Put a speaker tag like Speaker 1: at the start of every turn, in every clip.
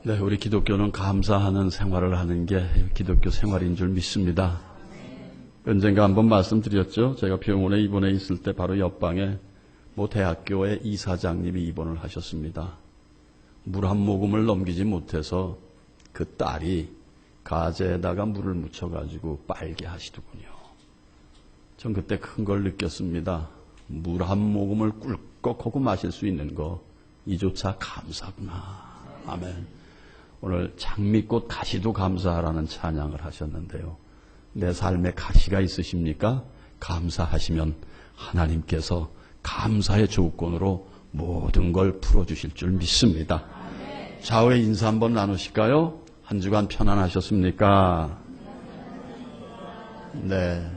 Speaker 1: 네, 우리 기독교는 감사하는 생활을 하는 게 기독교 생활인 줄 믿습니다. 언젠가 한번 말씀드렸죠. 제가 병원에 입원해 있을 때 바로 옆방에 대학교의 이사장님이 입원을 하셨습니다. 물 한 모금을 넘기지 못해서 그 딸이 가재에다가 물을 묻혀가지고 빨게 하시더군요. 전 그때 큰 걸 느꼈습니다. 물 한 모금을 꿀꺽하고 마실 수 있는 거 이조차 감사구나. 아멘. 오늘 장미꽃 가시도 감사하라는 찬양을 하셨는데요. 내 삶에 가시가 있으십니까? 감사하시면 하나님께서 감사의 조건으로 모든 걸 풀어주실 줄 믿습니다. 좌우의 인사 한번 나누실까요? 한 주간 편안하셨습니까? 네.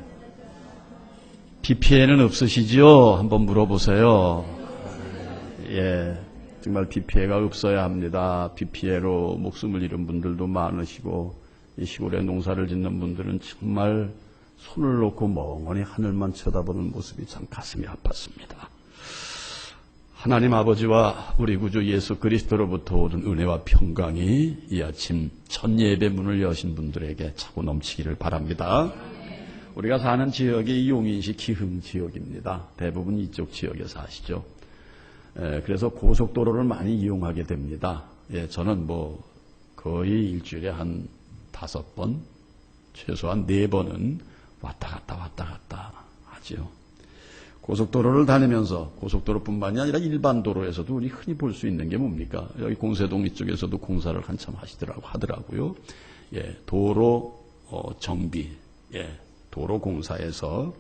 Speaker 1: 비 피해는 없으시죠? 한번 물어보세요. 예. 정말 비 피해가 없어야 합니다. 비 피해로 목숨을 잃은 분들도 많으시고, 이 시골에 농사를 짓는 분들은 정말 손을 놓고 멍하니 하늘만 쳐다보는 모습이 참 가슴이 아팠습니다. 하나님 아버지와 우리 구주 예수 그리스도로부터 오는 은혜와 평강이 이 아침 첫 예배 문을 여신 분들에게 차고 넘치기를 바랍니다. 우리가 사는 지역이 용인시 기흥 지역입니다. 대부분 이쪽 지역에 사시죠. 그래서 고속도로를 많이 이용하게 됩니다. 저는 거의 일주일에 한 5번, 최소한 4번은 왔다 갔다 하지요. 고속도로를 다니면서 고속도로뿐만이 아니라 일반 도로에서도 우리 흔히 볼 수 있는 게 뭡니까? 여기 공세동 이쪽에서도 공사를 한참 하더라고요. 도로 정비, 도로 공사에서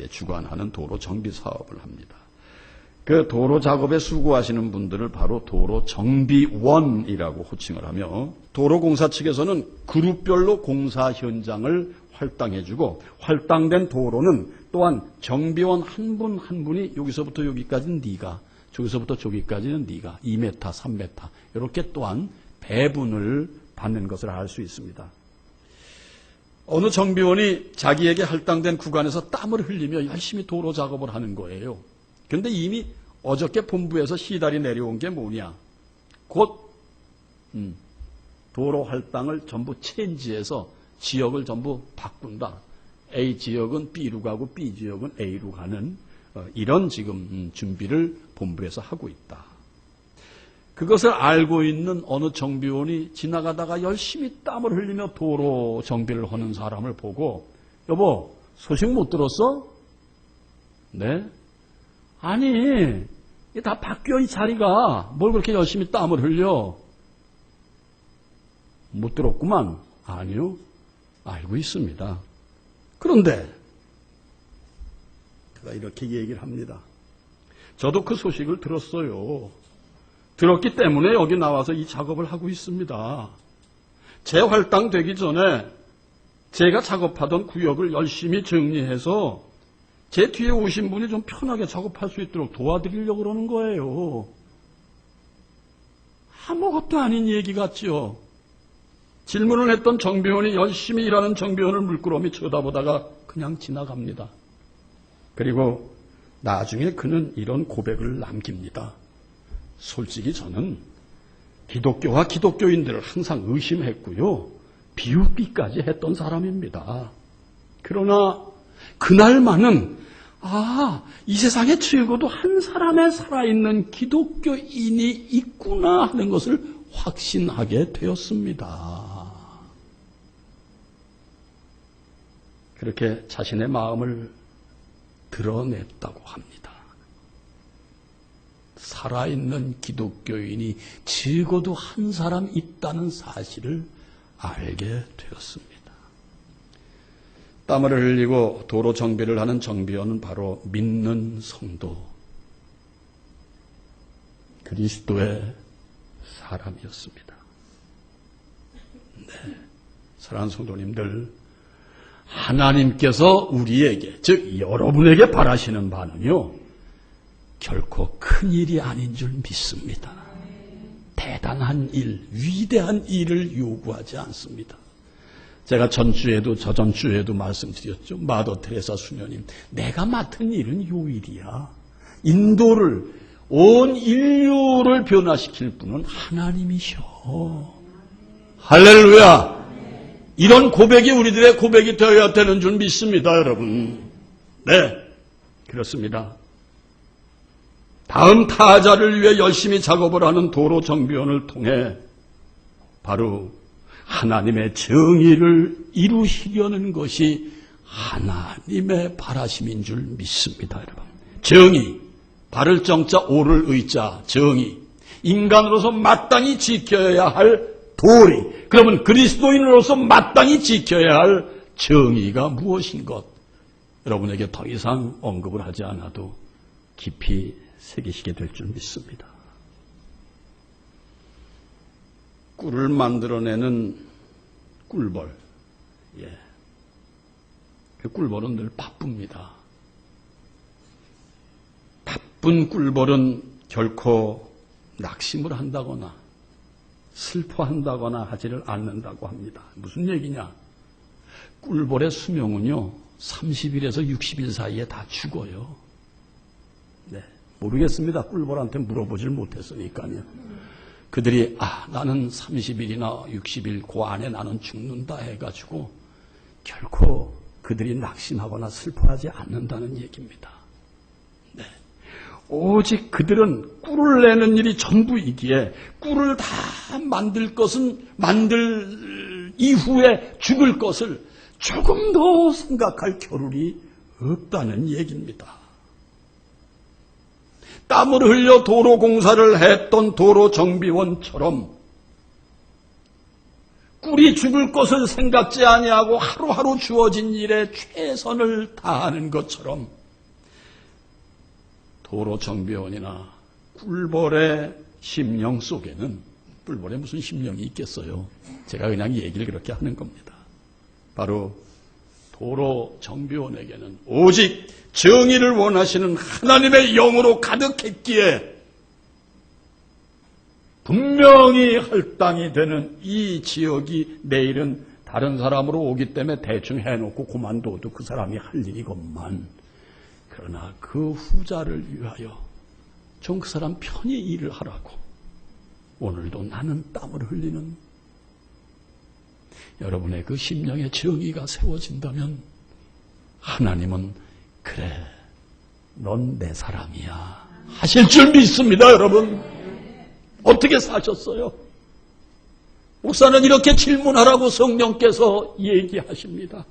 Speaker 1: 주관하는 도로 정비 사업을 합니다. 그 도로 작업에 수고하시는 분들을 바로 도로 정비원이라고 호칭을 하며, 도로공사 측에서는 그룹별로 공사 현장을 할당해주고, 할당된 도로는 또한 정비원 한 분 한 분이 여기서부터 여기까지는 네가, 저기서부터 저기까지는 네가, 2m, 3m 이렇게 또한 배분을 받는 것을 알 수 있습니다. 어느 정비원이 자기에게 할당된 구간에서 땀을 흘리며 열심히 도로 작업을 하는 거예요. 그런데 이미 어저께 본부에서 시달이 내려온 게 뭐냐? 곧 도로 할당을 전부 체인지해서 지역을 전부 바꾼다. A 지역은 B로 가고 B 지역은 A로 가는 이런 지금 준비를 본부에서 하고 있다. 그것을 알고 있는 어느 정비원이 지나가다가 열심히 땀을 흘리며 도로 정비를 하는 사람을 보고, 여보, 소식 못 들었어? 네? 아니, 다 바뀌어, 이 자리가. 뭘 그렇게 열심히 땀을 흘려? 못 들었구만. 아니요. 알고 있습니다. 그런데, 제가 이렇게 얘기를 합니다. 저도 그 소식을 들었어요. 들었기 때문에 여기 나와서 이 작업을 하고 있습니다. 재활당되기 전에 제가 작업하던 구역을 열심히 정리해서 제 뒤에 오신 분이 좀 편하게 작업할 수 있도록 도와드리려고 그러는 거예요. 아무것도 아닌 얘기 같지요. 질문을 했던 정비원이 열심히 일하는 정비원을 물끄러미 쳐다보다가 그냥 지나갑니다. 그리고 나중에 그는 이런 고백을 남깁니다. 솔직히 저는 기독교와 기독교인들을 항상 의심했고요. 비웃기까지 했던 사람입니다. 그러나 그날만은 이 세상에 적어도 한 사람의 살아있는 기독교인이 있구나 하는 것을 확신하게 되었습니다. 그렇게 자신의 마음을 드러냈다고 합니다. 살아있는 기독교인이 적어도 한 사람 있다는 사실을 알게 되었습니다. 땀을 흘리고 도로 정비를 하는 정비원은 바로 믿는 성도, 그리스도의 사람이었습니다. 네, 사랑하는 성도님들, 하나님께서 우리에게, 즉 여러분에게 바라시는 바는요, 결코 큰 일이 아닌 줄 믿습니다. 대단한 일, 위대한 일을 요구하지 않습니다. 제가 전주에도 저전주에도 말씀드렸죠. 마더 테레사 수녀님, 내가 맡은 일은 요 일이야. 인도를, 온 인류를 변화시킬 분은 하나님이셔. 할렐루야. 이런 고백이 우리들의 고백이 되어야 되는 줄 믿습니다, 여러분. 네, 그렇습니다. 다음 타자를 위해 열심히 작업을 하는 도로 정비원을 통해 바로 하나님의 정의를 이루시려는 것이 하나님의 바라심인 줄 믿습니다, 여러분. 정의, 바를 정자, 오를 의자, 정의. 인간으로서 마땅히 지켜야 할 도리. 그러면 그리스도인으로서 마땅히 지켜야 할 정의가 무엇인 것? 여러분에게 더 이상 언급을 하지 않아도 깊이 새기시게 될 줄 믿습니다. 꿀을 만들어내는 꿀벌. 예. 그 꿀벌은 늘 바쁩니다. 바쁜 꿀벌은 결코 낙심을 한다거나 슬퍼한다거나 하지를 않는다고 합니다. 무슨 얘기냐? 꿀벌의 수명은요, 30일에서 60일 사이에 다 죽어요. 네. 모르겠습니다. 꿀벌한테 물어보질 못했으니까요. 그들이 나는 30일이나 60일 그 안에 나는 죽는다 해가지고 결코 그들이 낙심하거나 슬퍼하지 않는다는 얘기입니다. 네. 오직 그들은 꿀을 내는 일이 전부이기에 꿀을 다 만들 이후에 죽을 것을 조금 더 생각할 겨를이 없다는 얘기입니다. 땀을 흘려 도로 공사를 했던 도로 정비원처럼 꿀이 죽을 것을 생각지 아니하고 하루하루 주어진 일에 최선을 다하는 것처럼 도로 정비원이나 꿀벌의 심령 속에는, 꿀벌에 무슨 심령이 있겠어요? 제가 그냥 얘기를 그렇게 하는 겁니다. 바로 도로 정비원에게는 오직 정의를 원하시는 하나님의 영으로 가득했기에 분명히 할당이 되는 이 지역이 내일은 다른 사람으로 오기 때문에 대충 해놓고 그만둬도 그 사람이 할 일이건만, 그러나 그 후자를 위하여 좀 그 사람 편히 일을 하라고 오늘도 나는 땀을 흘리는 여러분의 그 심령의 정의가 세워진다면 하나님은 그래, 넌 내 사람이야 하실 줄 믿습니다. 여러분, 어떻게 사셨어요? 목사는 이렇게 질문하라고 성령께서 얘기하십니다.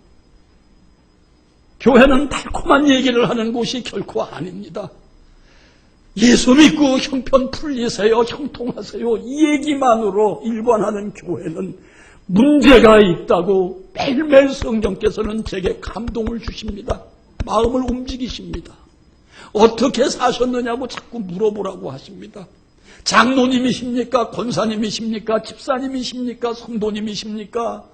Speaker 1: 교회는 달콤한 얘기를 하는 곳이 결코 아닙니다. 예수 믿고 형편 풀리세요, 형통하세요, 이 얘기만으로 일관하는 교회는 문제가 있다고 매일매일 성령께서는 제게 감동을 주십니다. 마음을 움직이십니다. 어떻게 사셨느냐고 자꾸 물어보라고 하십니다. 장로님이십니까? 권사님이십니까? 집사님이십니까? 성도님이십니까?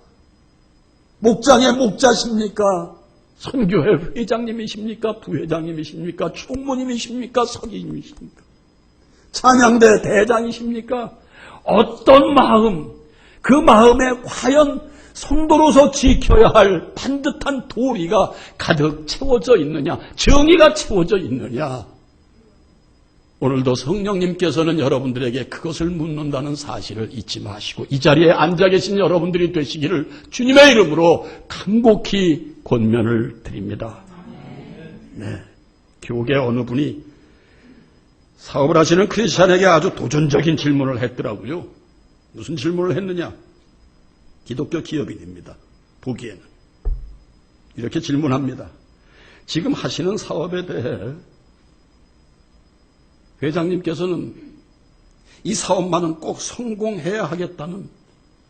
Speaker 1: 목장의 목자십니까? 선교회 회장님이십니까? 부회장님이십니까? 총무님이십니까? 서기님이십니까? 찬양대 대장이십니까? 어떤 마음, 그 마음에 과연 성도로서 지켜야 할 반듯한 도리가 가득 채워져 있느냐, 정의가 채워져 있느냐. 오늘도 성령님께서는 여러분들에게 그것을 묻는다는 사실을 잊지 마시고 이 자리에 앉아 계신 여러분들이 되시기를 주님의 이름으로 간곡히 권면을 드립니다. 네, 교계 어느 분이 사업을 하시는 크리스찬에게 아주 도전적인 질문을 했더라고요. 무슨 질문을 했느냐? 기독교 기업인입니다. 보기에는. 이렇게 질문합니다. 지금 하시는 사업에 대해 회장님께서는 이 사업만은 꼭 성공해야 하겠다는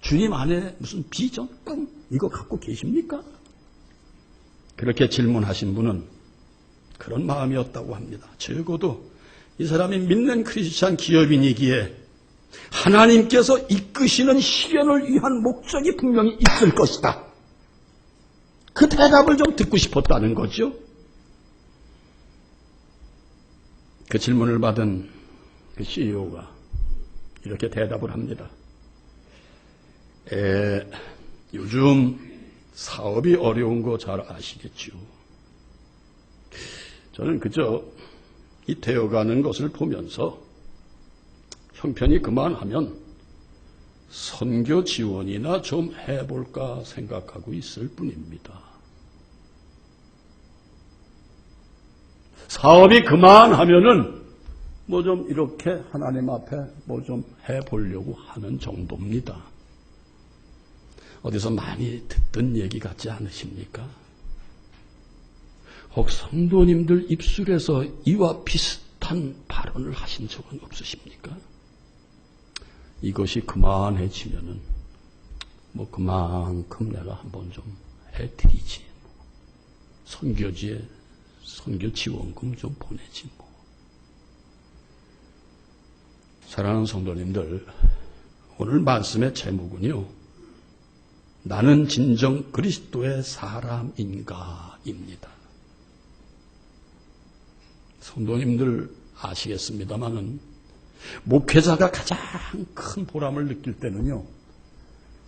Speaker 1: 주님 안에 무슨 비전, 꿈 이거 갖고 계십니까? 그렇게 질문하신 분은 그런 마음이었다고 합니다. 적어도 이 사람이 믿는 크리스찬 기업인이기에 하나님께서 이끄시는 실현을 위한 목적이 분명히 있을 것이다. 그 대답을 좀 듣고 싶었다는 거죠. 그 질문을 받은 그 CEO가 이렇게 대답을 합니다. 요즘 사업이 어려운 거 잘 아시겠죠. 저는 그저 이 되어가는 것을 보면서 형편이 그만하면 선교 지원이나 좀 해볼까 생각하고 있을 뿐입니다. 사업이 그만하면은 뭐 좀 이렇게 하나님 앞에 뭐 좀 해보려고 하는 정도입니다. 어디서 많이 듣던 얘기 같지 않으십니까? 혹 성도님들 입술에서 이와 비슷한 발언을 하신 적은 없으십니까? 이것이 그만해지면은 뭐 그만큼 내가 한번 좀 해드리지. 선교지에 선교 지원금 좀 보내지 뭐. 사랑하는 성도님들, 오늘 말씀의 제목은요, 나는 진정 그리스도의 사람인가입니다. 성도님들 아시겠습니다마는 목회자가 가장 큰 보람을 느낄 때는요,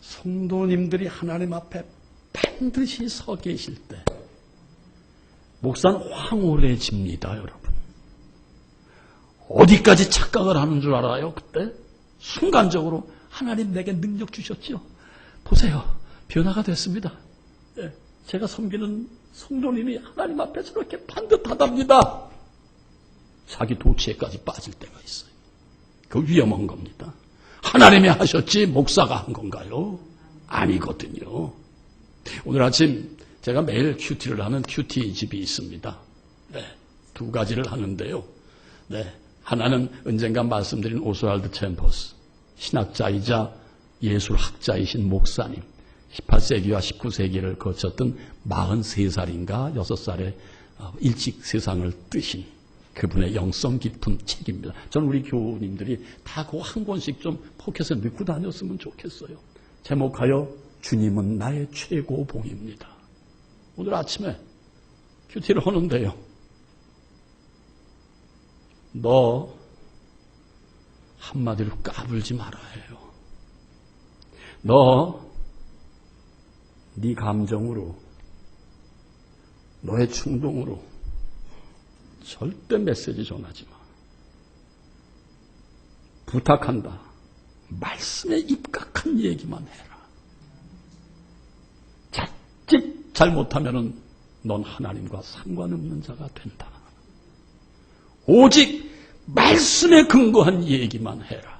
Speaker 1: 성도님들이 하나님 앞에 반드시 서 계실 때 목사는 황홀해집니다, 여러분. 어디까지 착각을 하는 줄 알아요? 그때 순간적으로 하나님 내게 능력 주셨죠. 보세요, 변화가 됐습니다. 네, 제가 섬기는 성도님이 하나님 앞에 저렇게 반듯하답니다. 자기 도취에까지 빠질 때가 있어요. 그 위험한 겁니다. 하나님이 하셨지 목사가 한 건가요? 아니거든요. 오늘 아침 제가 매일 큐티를 하는 큐티 집이 있습니다. 네, 두 가지를 하는데요. 네, 하나는 언젠가 말씀드린 오스왈드 챔버스, 신학자이자 예술학자이신 목사님, 18세기와 19세기를 거쳤던 43살인가 6살에 일찍 세상을 뜨신 그분의 영성 깊은 책입니다. 저는 우리 교우님들이 다 그거 한 권씩 좀 포켓에 넣고 다녔으면 좋겠어요. 제목하여 주님은 나의 최고봉입니다. 오늘 아침에 큐티를 하는데요. 너 한마디로 까불지 말아야 해요. 너 네 감정으로, 너의 충동으로 절대 메시지 전하지 마. 부탁한다. 말씀에 입각한 얘기만 해라. 자칫 잘못하면은 넌 하나님과 상관없는 자가 된다. 오직 말씀에 근거한 얘기만 해라.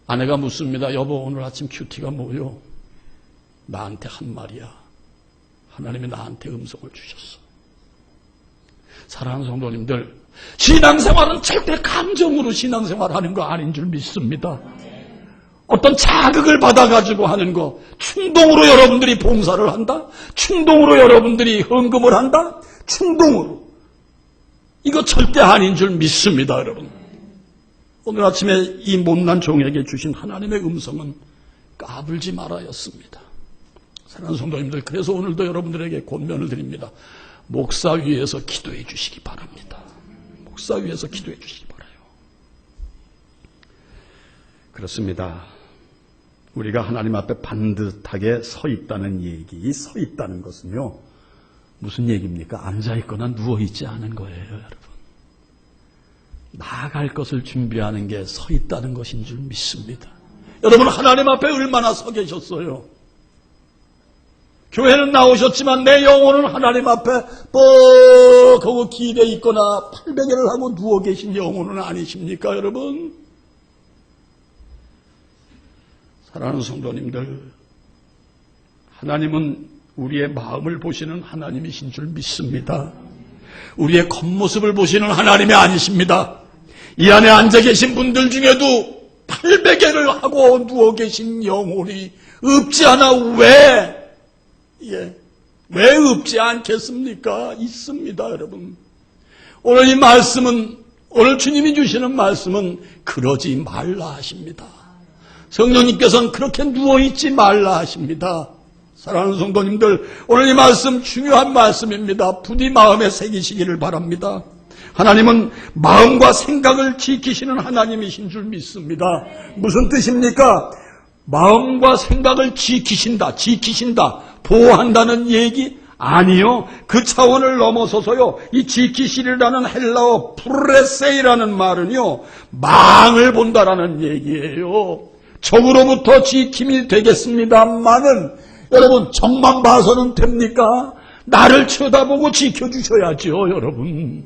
Speaker 1: 아내가 묻습니다. 여보, 오늘 아침 큐티가 뭐요? 나한테 한 말이야. 하나님이 나한테 음성을 주셨어. 사랑하는 성도님들, 신앙생활은 절대 감정으로 신앙생활하는 거 아닌 줄 믿습니다. 어떤 자극을 받아가지고 하는 거, 충동으로 여러분들이 봉사를 한다? 충동으로 여러분들이 헌금을 한다? 충동으로. 이거 절대 아닌 줄 믿습니다, 여러분. 오늘 아침에 이 못난 종에게 주신 하나님의 음성은 까불지 말아였습니다. 사랑하는 성도님들, 그래서 오늘도 여러분들에게 권면을 드립니다. 목사 위에서 기도해 주시기 바랍니다. 목사 위에서 기도해 주시기 바라요. 그렇습니다. 우리가 하나님 앞에 반듯하게 서 있다는 얘기, 서 있다는 것은요, 무슨 얘기입니까? 앉아있거나 누워있지 않은 거예요, 여러분. 나아갈 것을 준비하는 게 서 있다는 것인 줄 믿습니다. 여러분, 하나님 앞에 얼마나 서 계셨어요? 교회는 나오셨지만 내 영혼은 하나님 앞에 뻑하고 길에 있거나 팔베개를 하고 누워 계신 영혼은 아니십니까, 여러분? 사랑하는 성도님들, 하나님은 우리의 마음을 보시는 하나님이신 줄 믿습니다. 우리의 겉모습을 보시는 하나님이 아니십니다. 이 안에 앉아 계신 분들 중에도 팔베개를 하고 누워 계신 영혼이 없지 않아. 왜 없지 않겠습니까? 있습니다, 여러분. 오늘 이 말씀은, 오늘 주님이 주시는 말씀은 그러지 말라 하십니다. 성령님께서는 그렇게 누워있지 말라 하십니다. 사랑하는 성도님들, 오늘 이 말씀 중요한 말씀입니다. 부디 마음에 새기시기를 바랍니다. 하나님은 마음과 생각을 지키시는 하나님이신 줄 믿습니다. 무슨 뜻입니까? 마음과 생각을 지키신다, 보호한다는 얘기
Speaker 2: 아니요. 그 차원을 넘어서서요. 이 지키시리라는 헬라어 프레세이라는 말은요. 망을 본다라는 얘기예요. 적으로부터 지킴이 되겠습니다만은 여러분 적만 봐서는 됩니까? 나를 쳐다보고 지켜주셔야죠. 여러분.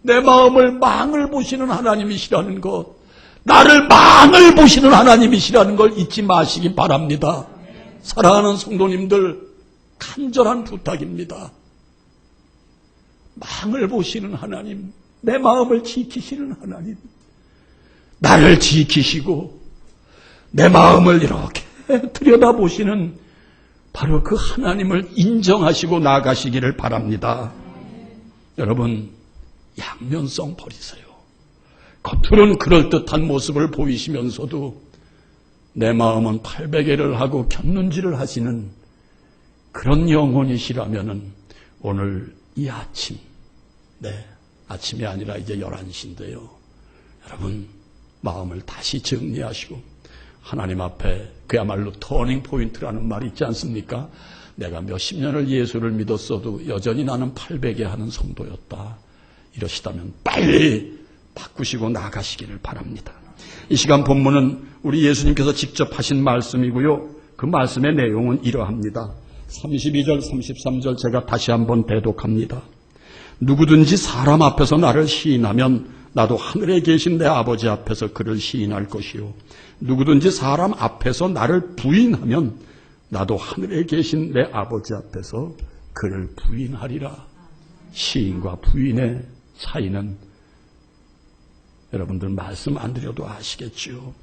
Speaker 2: 내 마음을 망을 보시는 하나님이시라는 것, 나를 망을 보시는 하나님이시라는 걸 잊지 마시기 바랍니다. 사랑하는 성도님들, 간절한 부탁입니다. 망을 보시는 하나님, 내 마음을 지키시는 하나님, 나를 지키시고 내 마음을 이렇게 들여다보시는 바로 그 하나님을 인정하시고 나아가시기를 바랍니다. 여러분, 양면성 버리세요. 겉으로는 그럴듯한 모습을 보이시면서도 내 마음은 팔베개를 하고 곁눈질을 하시는 그런 영혼이시라면은 오늘 이 아침, 아침이 아니라 이제 11시인데요. 여러분, 마음을 다시 정리하시고 하나님 앞에 그야말로 터닝 포인트라는 말이 있지 않습니까? 내가 몇십 년을 예수를 믿었어도 여전히 나는 팔베개 하는 성도였다. 이러시다면 빨리 바꾸시고 나가시기를 바랍니다. 이 시간 본문은 우리 예수님께서 직접 하신 말씀이고요. 그 말씀의 내용은 이러합니다. 32절, 33절 제가 다시 한번 대독합니다. 누구든지 사람 앞에서 나를 시인하면 나도 하늘에 계신 내 아버지 앞에서 그를 시인할 것이요. 누구든지 사람 앞에서 나를 부인하면 나도 하늘에 계신 내 아버지 앞에서 그를 부인하리라. 시인과 부인의 차이는 여러분들 말씀 안 드려도 아시겠죠.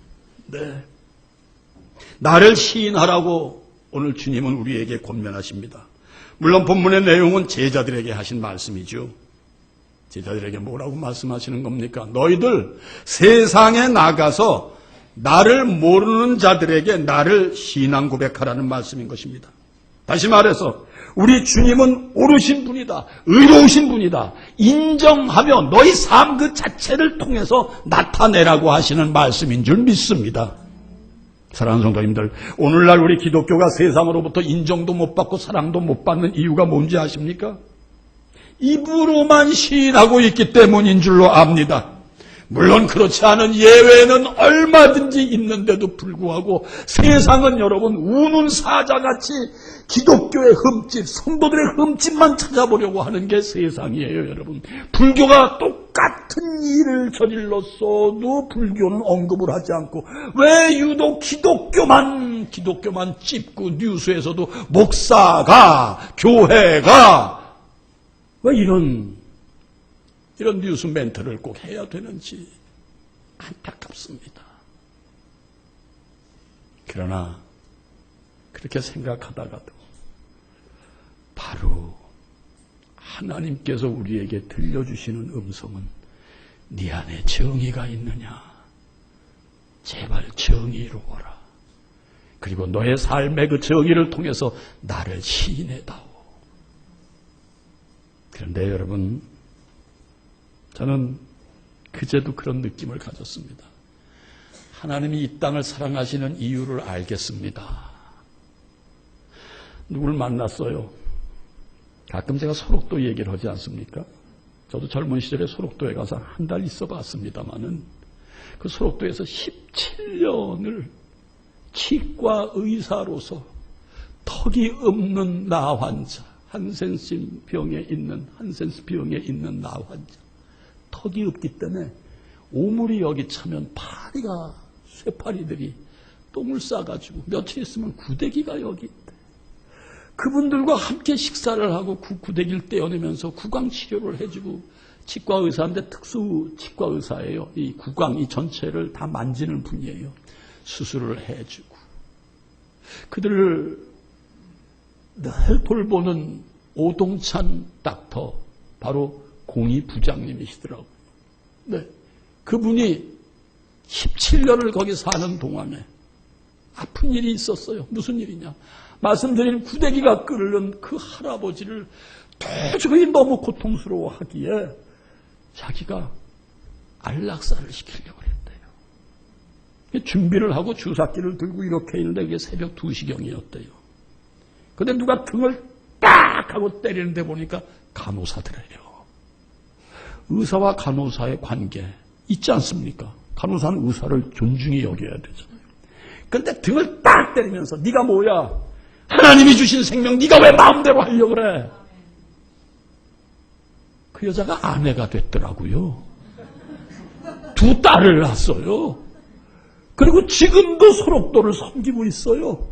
Speaker 2: 네. 나를 시인하라고 오늘 주님은 우리에게 권면하십니다. 물론 본문의 내용은 제자들에게 하신 말씀이죠. 제자들에게 뭐라고 말씀하시는 겁니까? 너희들 세상에 나가서 나를 모르는 자들에게 나를 신앙 고백하라는 말씀인 것입니다. 다시 말해서 우리 주님은 옳으신 분이다. 의로우신 분이다. 인정하며 너희 삶 그 자체를 통해서 나타내라고 하시는 말씀인 줄 믿습니다. 사랑하는 성도님들, 오늘날 우리 기독교가 세상으로부터 인정도 못 받고 사랑도 못 받는 이유가 뭔지 아십니까? 입으로만 시인하고 있기 때문인 줄로 압니다. 물론 그렇지 않은 예외는 얼마든지 있는데도 불구하고 세상은 여러분 우는 사자같이 기독교의 흠집, 성도들의 흠집만 찾아보려고 하는 게 세상이에요. 여러분, 불교가 똑같은 일을 저질렀어도 불교는 언급을 하지 않고 왜 유독 기독교만 찝고 뉴스에서도 목사가, 교회가 왜 이런 뉴스 멘트를 꼭 해야 되는지 안타깝습니다. 그러나 그렇게 생각하다가도 바로 하나님께서 우리에게 들려주시는 음성은 네 안에 정의가 있느냐? 제발 정의로워라. 그리고 너의 삶의 그 정의를 통해서 나를 시인해다오. 그런데 여러분, 저는 그제도 그런 느낌을 가졌습니다. 하나님이 이 땅을 사랑하시는 이유를 알겠습니다. 누굴 만났어요? 가끔 제가 소록도 얘기를 하지 않습니까? 저도 젊은 시절에 소록도에 가서 한 달 있어 봤습니다만은 그 소록도에서 17년을 치과 의사로서 턱이 없는 나 환자, 한센스 병에 있는 나 환자, 턱이 없기 때문에 오물이 여기 차면 파리가, 쇠파리들이 똥을 싸가지고 며칠 있으면 구데기가 여기 있대. 그분들과 함께 식사를 하고 구데기를 떼어내면서 구강 치료를 해주고, 치과 의사인데 특수 치과 의사예요. 이 구강 이 전체를 다 만지는 분이에요. 수술을 해주고 그들을 늘 돌보는 오동찬 닥터, 바로 공의 부장님이시더라고요. 네, 그분이 17년을 거기 사는 동안에 아픈 일이 있었어요. 무슨 일이냐? 말씀드린 구데기가 끓는 그 할아버지를 도저히 너무 고통스러워하기에 자기가 안락사를 시키려고 했대요. 준비를 하고 주사기를 들고 이렇게 있는데 그게 새벽 2시경이었대요. 근데 누가 등을 딱 하고 때리는데 보니까 간호사들이에요. 의사와 간호사의 관계 있지 않습니까? 간호사는 의사를 존중히 여겨야 되잖아요. 그런데 등을 딱 때리면서 네가 뭐야? 하나님이 주신 생명 네가 왜 마음대로 하려고 그래? 그 여자가 아내가 됐더라고요. 2딸을 낳았어요. 그리고 지금도 소록도를 섬기고 있어요.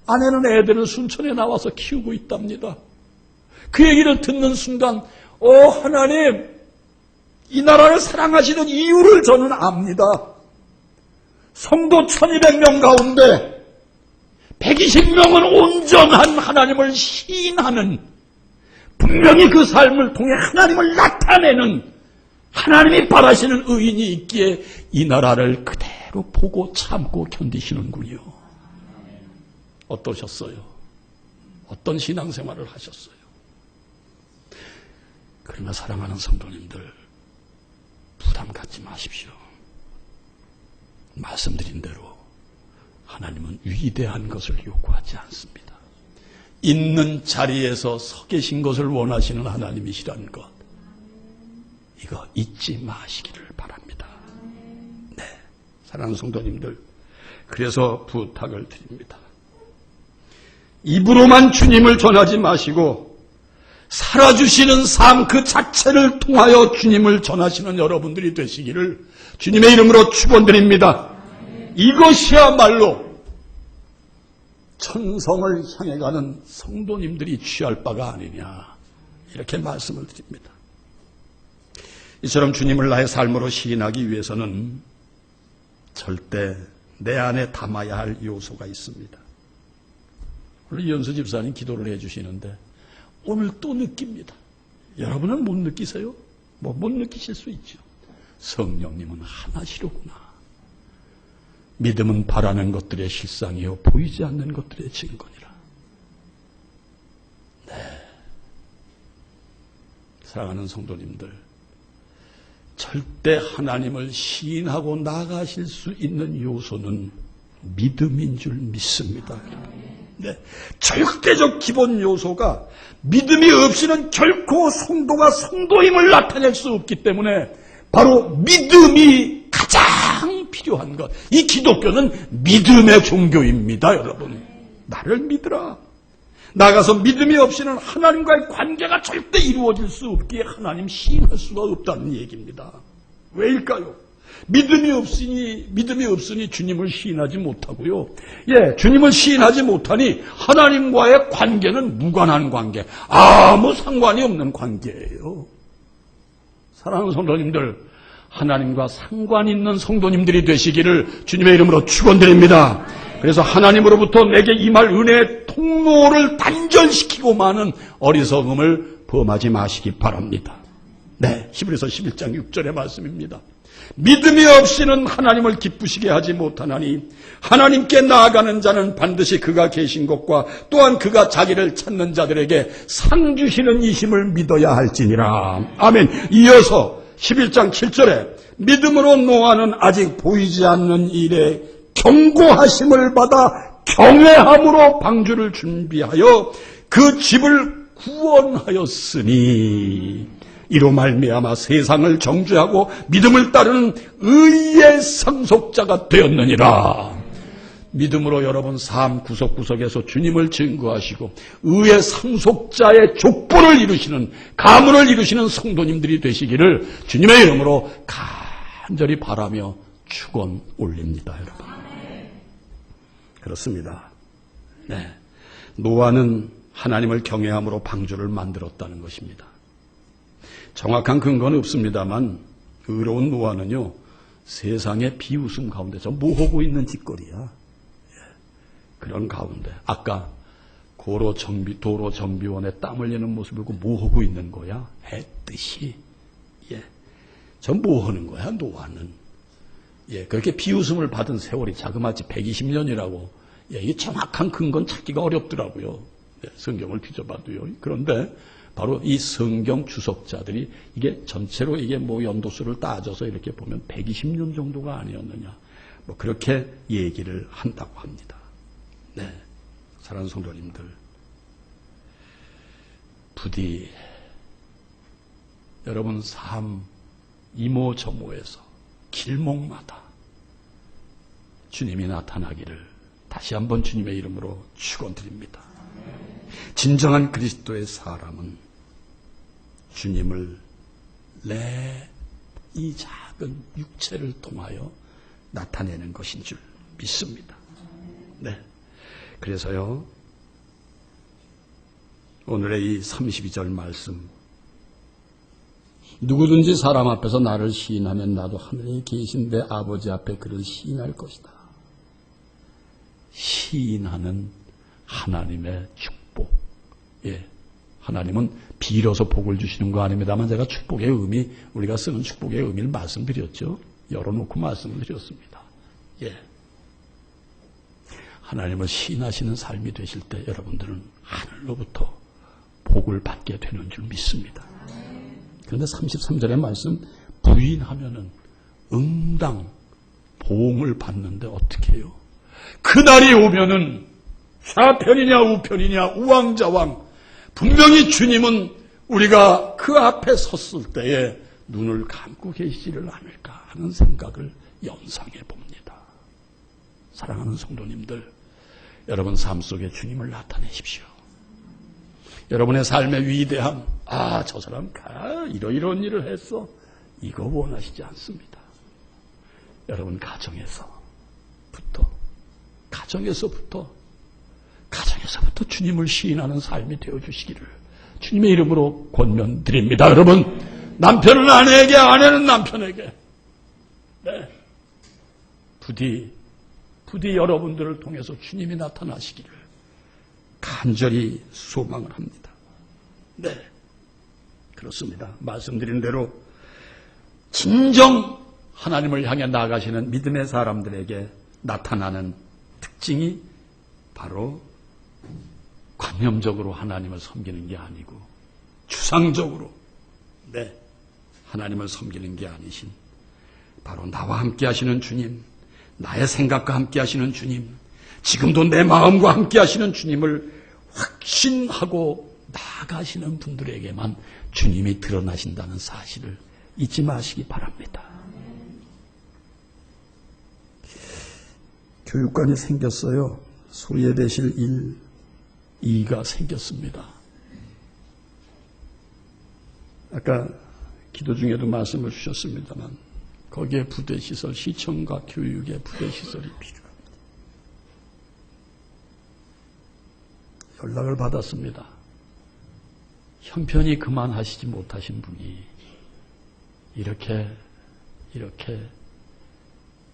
Speaker 2: 아내는 애들을 순천에 나와서 키우고 있답니다. 그 얘기를 듣는 순간 하나님, 이 나라를 사랑하시는 이유를 저는 압니다. 성도 1200명 가운데 120명은 온전한 하나님을 시인하는, 분명히 그 삶을 통해 하나님을 나타내는, 하나님이 바라시는 의인이 있기에 이 나라를 그대로 보고 참고 견디시는군요. 어떠셨어요? 어떤 신앙생활을 하셨어요? 그러나 사랑하는 성도님들, 부담 갖지 마십시오. 말씀드린 대로 하나님은 위대한 것을 요구하지 않습니다. 있는 자리에서 서 계신 것을 원하시는 하나님이시라는 것, 이거 잊지 마시기를 바랍니다. 네, 사랑하는 성도님들, 그래서 부탁을 드립니다. 입으로만 주님을 전하지 마시고 살아주시는 삶 그 자체를 통하여 주님을 전하시는 여러분들이 되시기를 주님의 이름으로 축원드립니다. 이것이야말로 천성을 향해 가는 성도님들이 취할 바가 아니냐, 이렇게 말씀을 드립니다. 이처럼 주님을 나의 삶으로 시인하기 위해서는 절대 내 안에 담아야 할 요소가 있습니다. 오늘 이현수 집사님 기도를 해주시는데 오늘 또 느낍니다. 여러분은 못 느끼세요? 못 느끼실 수 있죠. 성령님은 하나시로구나. 믿음은 바라는 것들의 실상이요 보이지 않는 것들의 증거니라. 네, 사랑하는 성도님들, 절대 하나님을 시인하고 나가실 수 있는 요소는 믿음인 줄 믿습니다. 네, 절대적 기본 요소가 믿음이 없이는 결코 성도가 성도임을 나타낼 수 없기 때문에 바로 믿음이 가장 필요한 것. 이 기독교는 믿음의 종교입니다, 여러분. 나를 믿으라. 나가서 믿음이 없이는 하나님과의 관계가 절대 이루어질 수 없기에 하나님 시인할 수가 없다는 얘기입니다. 왜일까요? 믿음이 없으니 주님을 시인하지 못하고요. 예, 주님을 시인하지 못하니 하나님과의 관계는 무관한 관계, 아무 상관이 없는 관계예요. 사랑하는 성도님들, 하나님과 상관 있는 성도님들이 되시기를 주님의 이름으로 축원드립니다. 그래서 하나님으로부터 내게 임할 은혜의 통로를 단절시키고 많은 어리석음을 범하지 마시기 바랍니다. 네, 히브리서 11장 6절의 말씀입니다. 믿음이 없이는 하나님을 기쁘시게 하지 못하나니 하나님께 나아가는 자는 반드시 그가 계신 것과 또한 그가 자기를 찾는 자들에게 상 주시는 이심을 믿어야 할지니라. 아멘. 이어서 11장 7절에 믿음으로 노아는 아직 보이지 않는 일에 경고하심을 받아 경외함으로 방주를 준비하여 그 집을 구원하였으니 이로 말미암아 세상을 정죄하고 믿음을 따르는 의의 상속자가 되었느니라. 믿음으로 여러분 삶 구석구석에서 주님을 증거하시고 의의 상속자의 족보를 이루시는, 가문을 이루시는 성도님들이 되시기를 주님의 이름으로 간절히 바라며 축원 올립니다, 여러분. 그렇습니다. 네, 노아는 하나님을 경외함으로 방주를 만들었다는 것입니다. 정확한 근거는 없습니다만 의로운 노아는요, 세상의 비웃음 가운데 저 뭐하고 있는 짓거리야. 그런 가운데 아까 도로 정비원에 땀 흘리는 모습을 보고 뭐하고 있는 거야? 했듯이 저 뭐하는 거야, 노아는. 그렇게 비웃음을 받은 세월이 자그마치 120년이라고. 이게 정확한 근거는 찾기가 어렵더라고요. 성경을 뒤져봐도요. 그런데 바로 이 성경 주석자들이 이게 전체로 이게 뭐 연도수를 따져서 이렇게 보면 120년 정도가 아니었느냐, 뭐 그렇게 얘기를 한다고 합니다. 네, 사랑하는 성도님들, 부디 여러분 삶 이모저모에서 길목마다 주님이 나타나기를 다시 한번 주님의 이름으로 축원드립니다. 진정한 그리스도의 사람은 주님을 내 이 작은 육체를 통하여 나타내는 것인 줄 믿습니다. 네. 그래서요, 오늘의 이 32절 말씀, 누구든지 사람 앞에서 나를 시인하면 나도 하늘에 계신 내 아버지 앞에 그를 시인할 것이다. 시인하는 하나님의 축복. 예. 하나님은 빌어서 복을 주시는 거 아닙니다만 제가 축복의 의미, 우리가 쓰는 축복의 의미를 말씀드렸죠. 열어놓고 말씀을 드렸습니다. 예. 하나님을 시인하시는 삶이 되실 때 여러분들은 하늘로부터 복을 받게 되는 줄 믿습니다. 그런데 33절의 말씀, 부인하면은 응당 보응을 받는데 어떻게 해요? 그날이 오면은 좌편이냐 우편이냐 우왕좌왕, 분명히 주님은 우리가 그 앞에 섰을 때에 눈을 감고 계시지를 않을까 하는 생각을 연상해 봅니다. 사랑하는 성도님들, 여러분 삶 속에 주님을 나타내십시오. 여러분의 삶의 위대함, 저 사람 이러이러한 일을 했어, 이거 원하시지 않습니다. 여러분 가정에서부터 주님을 시인하는 삶이 되어주시기를 주님의 이름으로 권면드립니다. 여러분, 남편은 아내에게, 아내는 남편에게, 네, 부디 여러분들을 통해서 주님이 나타나시기를 간절히 소망을 합니다. 네, 그렇습니다. 말씀드린 대로 진정 하나님을 향해 나아가시는 믿음의 사람들에게 나타나는 특징이 바로 관념적으로 하나님을 섬기는 게 아니고 추상적으로 하나님을 섬기는 게 아니신 바로 나와 함께 하시는 주님, 나의 생각과 함께 하시는 주님, 지금도 내 마음과 함께 하시는 주님을 확신하고 나아가시는 분들에게만 주님이 드러나신다는 사실을 잊지 마시기 바랍니다. 교육관이 생겼어요. 소외되실 2가 생겼습니다. 아까 기도 중에도 말씀을 주셨습니다만 거기에 부대시설, 시청과 교육의 부대시설이 필요합니다. 연락을 받았습니다. 형편이 그만하시지 못하신 분이 이렇게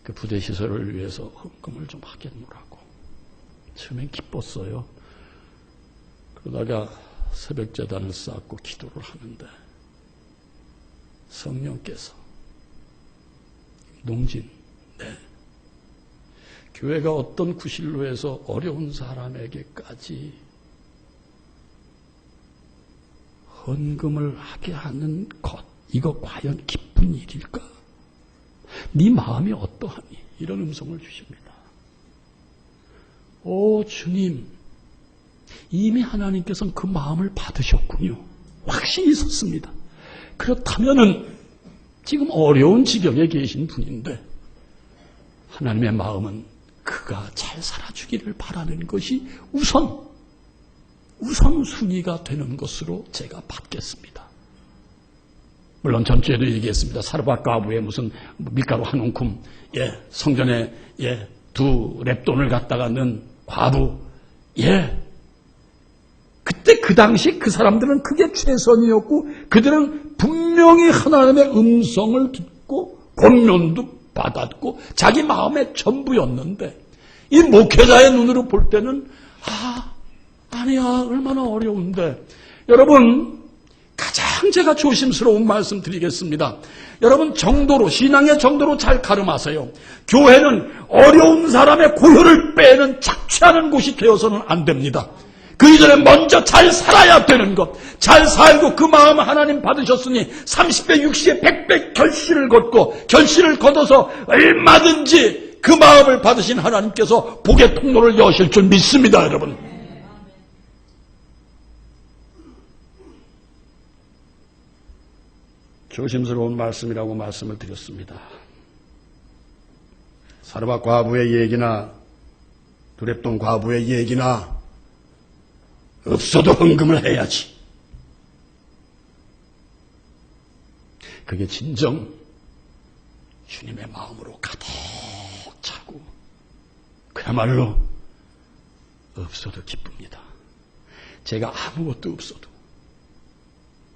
Speaker 2: 그 부대시설을 위해서 헌금을 좀 하겠노라고. 처음엔 기뻤어요. 그러다가 새벽재단을 쌓고 기도를 하는데 성령께서 농진, 교회가 어떤 구실로에서 어려운 사람에게까지 헌금을 하게 하는 것, 이거 과연 기쁜 일일까? 네 마음이 어떠하니? 이런 음성을 주십니다. 오 주님, 이미 하나님께서는 그 마음을 받으셨군요. 확신이 있었습니다. 그렇다면은 지금 어려운 지경에 계신 분인데 하나님의 마음은 그가 잘 살아주기를 바라는 것이 우선순위가 되는 것으로 제가 받겠습니다. 물론 전주에도 얘기했습니다. 사르밧 가부의 무슨 밀가루 한 움큼, 성전에 2랩돈을 갖다가 넣은 과부, 그때 그 당시 그 사람들은 그게 최선이었고 그들은 분명히 하나님의 음성을 듣고 권면도 받았고 자기 마음의 전부였는데 이 목회자의 눈으로 볼 때는 아니야, 얼마나 어려운데. 여러분, 가장 제가 조심스러운 말씀 드리겠습니다. 여러분, 신앙의 정도로 잘 가름하세요. 교회는 어려운 사람의 고혈을 빼는 착취하는 곳이 되어서는 안 됩니다. 그 이전에 먼저 잘 살아야 되는 것. 잘 살고 그 마음 하나님 받으셨으니 30배, 60배, 100배 결실을 걷어서 얼마든지 그 마음을 받으신 하나님께서 복의 통로를 여실 줄 믿습니다, 여러분. 조심스러운 말씀이라고 말씀을 드렸습니다. 사르밧 과부의 얘기나 두렙돈 과부의 얘기나 없어도 헌금을 해야지. 그게 진정 주님의 마음으로 가득 차고 그야말로 없어도 기쁩니다. 제가 아무것도 없어도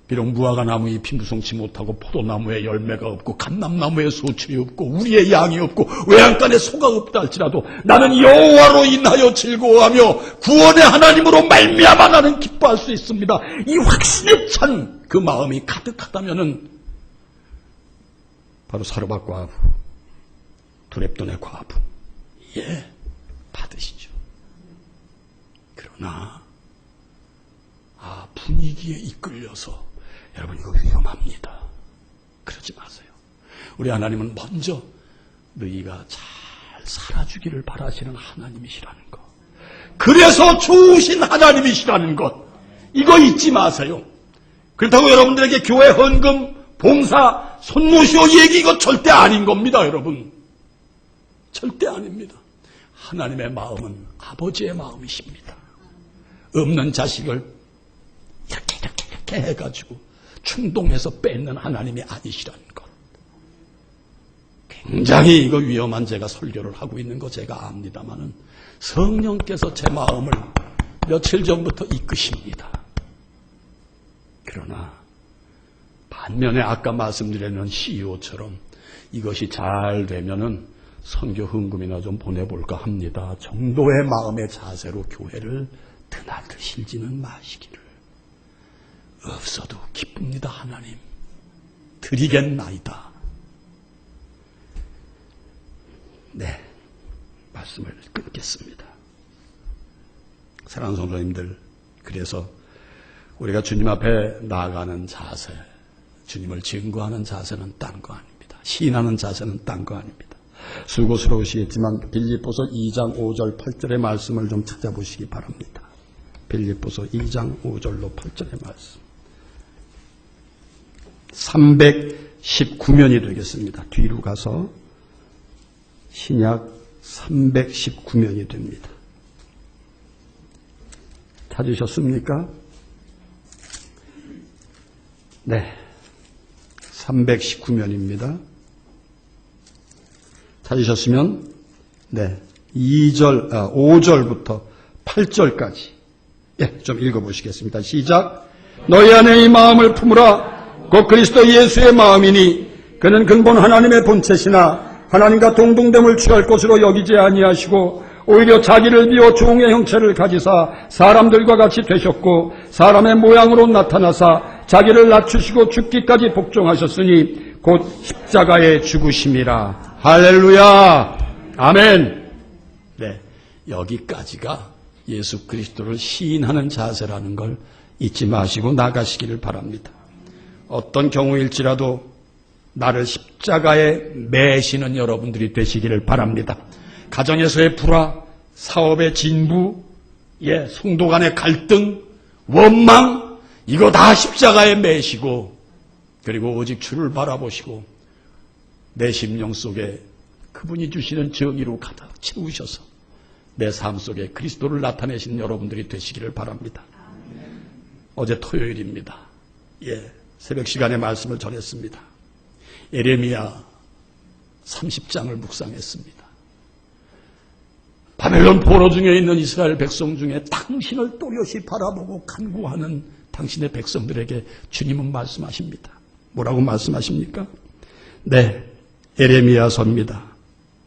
Speaker 2: 비록 무화과 나무 잎이 무성치 못하고 포도나무에 열매가 없고 감람나무에 소출이 없고 우리의 양이 없고 외양간에 소가 없다 할지라도 나는 여호와로 인하여 즐거워하며 구원의 하나님으로 말미암아 나는 기뻐할 수 있습니다. 이 확신에 찬 그 마음이 가득하다면은 바로 사르밧 과부, 두렙돈의 과부, 예, 받으시죠. 그러나 분위기에 이끌려서 여러분 이거 위험합니다. 그러지 마세요. 우리 하나님은 먼저 너희가 잘 살아주기를 바라시는 하나님이시라는 것. 그래서 좋으신 하나님이시라는 것. 이거 잊지 마세요. 그렇다고 여러분들에게 교회 헌금, 봉사, 손모시오 얘기 이거 절대 아닌 겁니다, 여러분. 절대 아닙니다. 하나님의 마음은 아버지의 마음이십니다. 없는 자식을 이렇게 해가지고 충동해서 뺏는 하나님이 아니시라는 것. 굉장히 이거 위험한 제가 설교를 하고 있는 거 제가 압니다마는 성령께서 제 마음을 며칠 전부터 이끄십니다. 그러나 반면에 아까 말씀드렸는 CEO처럼 이것이 잘 되면은 선교 헌금이나 좀 보내볼까 합니다. 정도의 마음의 자세로 교회를 드나드실지는 마시기를. 없어도 기쁩니다, 하나님. 드리겠나이다. 네, 말씀을 끊겠습니다. 사랑하는 성도님들, 그래서 우리가 주님 앞에 나아가는 자세, 주님을 증거하는 자세는 딴 거 아닙니다. 시인하는 자세는 딴 거 아닙니다. 수고스러우시겠지만 빌립보서 2장 5절 8절의 말씀을 좀 찾아보시기 바랍니다. 빌립보서 2장 5절로 8절의 말씀. 319면이 되겠습니다. 뒤로 가서 신약 319면이 됩니다. 찾으셨습니까? 네, 319면입니다. 찾으셨으면 네, 5절부터 8절까지 좀 읽어보시겠습니다. 시작. 너희 안에 이 마음을 품으라. 곧 그리스도 예수의 마음이니 그는 근본 하나님의 본체시나 하나님과 동등됨을 취할 것으로 여기지 아니하시고 오히려 자기를 비워 종의 형체를 가지사 사람들과 같이 되셨고 사람의 모양으로 나타나사 자기를 낮추시고 죽기까지 복종하셨으니 곧 십자가에 죽으심이라. 할렐루야. 아멘. 네, 여기까지가 예수 그리스도를 시인하는 자세라는 걸 잊지 마시고 나가시기를 바랍니다. 어떤 경우일지라도 나를 십자가에 매시는 여러분들이 되시기를 바랍니다. 가정에서의 불화, 사업의 진부, 성도 간의 갈등, 원망, 이거 다 십자가에 매시고 그리고 오직 주를 바라보시고 내 심령 속에 그분이 주시는 정의로 가득 채우셔서 내 삶 속에 그리스도를 나타내신 여러분들이 되시기를 바랍니다. 어제 토요일입니다. 새벽 시간에 말씀을 전했습니다. 예레미야 30장을 묵상했습니다. 바벨론 포로 중에 있는 이스라엘 백성 중에 당신을 또렷이 바라보고 간구하는 당신의 백성들에게 주님은 말씀하십니다. 뭐라고 말씀하십니까? 네, 에레미야서입니다.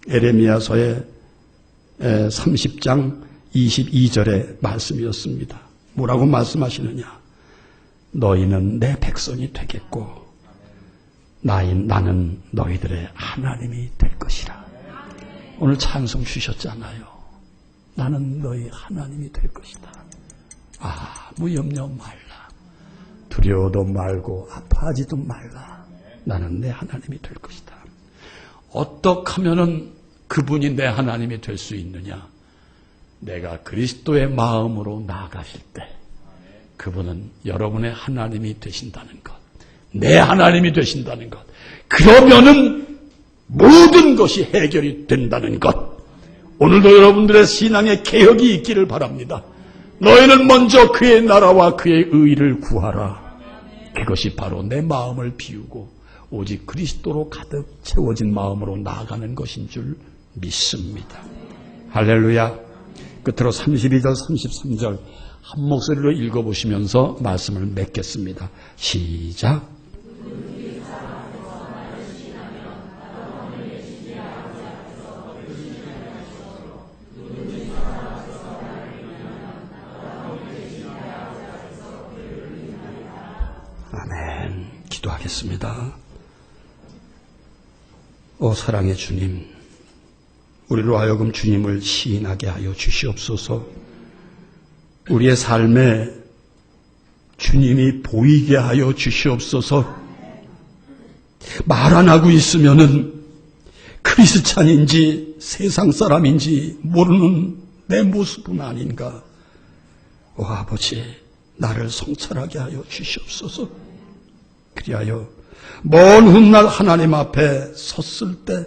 Speaker 2: 에레미야서의 30장 22절의 말씀이었습니다. 뭐라고 말씀하시느냐? 너희는 내 백성이 되겠고 나는 너희들의 하나님이 될 것이라. 오늘 찬송 주셨잖아요. 나는 너희 하나님이 될 것이다. 아무 염려 말라. 두려워도 말고 아파하지도 말라. 나는 내 하나님이 될 것이다. 어떻게 하면은 그분이 내 하나님이 될 수 있느냐? 내가 그리스도의 마음으로 나아가실 때 그분은 여러분의 하나님이 되신다는 것. 내 하나님이 되신다는 것. 그러면은 모든 것이 해결이 된다는 것. 오늘도 여러분들의 신앙의 개혁이 있기를 바랍니다. 너희는 먼저 그의 나라와 그의 의를 구하라. 그것이 바로 내 마음을 비우고 오직 그리스도로 가득 채워진 마음으로 나아가는 것인 줄 믿습니다. 할렐루야. 끝으로 32절 33절 한 목소리로 읽어보시면서 말씀을 맺겠습니다. 시작. 아멘. 기도하겠습니다. 오 사랑의 주님, 우리로 하여금 주님을 시인하게 하여 주시옵소서. 우리의 삶에 주님이 보이게 하여 주시옵소서. 말 안 하고 있으면은 크리스찬인지 세상 사람인지 모르는 내 모습은 아닌가. 오 아버지, 나를 성찰하게 하여 주시옵소서. 그리하여 먼 훗날 하나님 앞에 섰을 때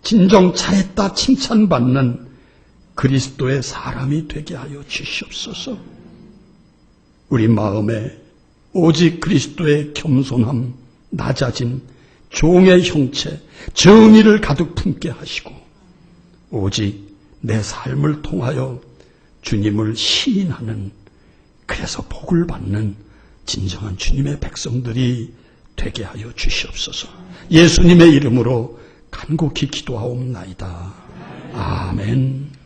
Speaker 2: 진정 잘했다 칭찬받는 그리스도의 사람이 되게 하여 주시옵소서. 우리 마음에 오직 그리스도의 겸손함, 낮아진 종의 형체, 정의를 가득 품게 하시고 오직 내 삶을 통하여 주님을 시인하는, 그래서 복을 받는 진정한 주님의 백성들이 되게 하여 주시옵소서. 예수님의 이름으로 간곡히 기도하옵나이다. 아멘.